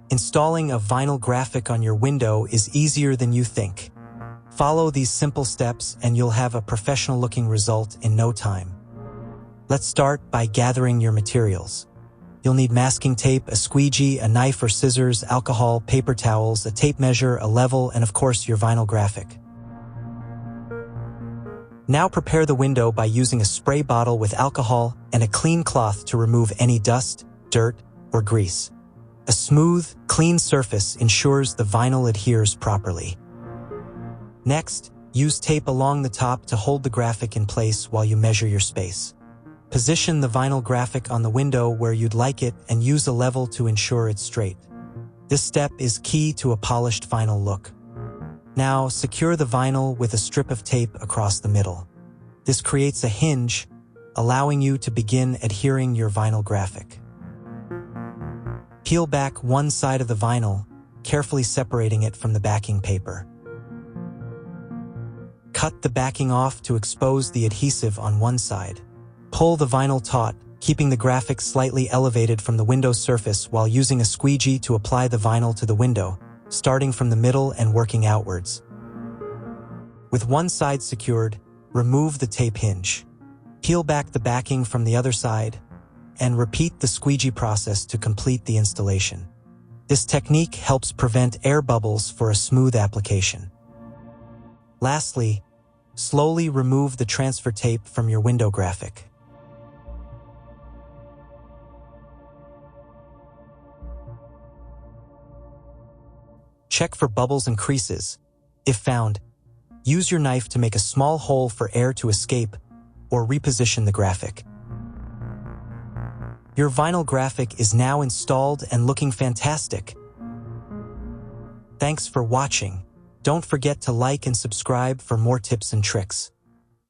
Installing a vinyl graphic on your window is easier than you think. Follow these simple steps and you'll have a professional-looking result in no time. Let's start by gathering your materials. You'll need masking tape, a squeegee, a knife or scissors, alcohol, paper towels, a tape measure, a level, and of course your vinyl graphic. Now prepare the window by using a spray bottle with alcohol and a clean cloth to remove any dust, dirt, or grease. A smooth, clean surface ensures the vinyl adheres properly. Next, use tape along the top to hold the graphic in place while you measure your space. Position the vinyl graphic on the window where you'd like it and use a level to ensure it's straight. This step is key to a polished vinyl look. Now, secure the vinyl with a strip of tape across the middle. This creates a hinge, allowing you to begin adhering your vinyl graphic. Peel back one side of the vinyl, carefully separating it from the backing paper. Cut the backing off to expose the adhesive on one side. Pull the vinyl taut, keeping the graphic slightly elevated from the window surface while using a squeegee to apply the vinyl to the window, starting from the middle and working outwards. With one side secured, remove the tape hinge. Peel back the backing from the other side, and repeat the squeegee process to complete the installation. This technique helps prevent air bubbles for a smooth application. Lastly, slowly remove the transfer tape from your window graphic. Check for bubbles and creases. If found, use your knife to make a small hole for air to escape or reposition the graphic. Your vinyl graphic is now installed and looking fantastic. Thanks for watching. Don't forget to like and subscribe for more tips and tricks.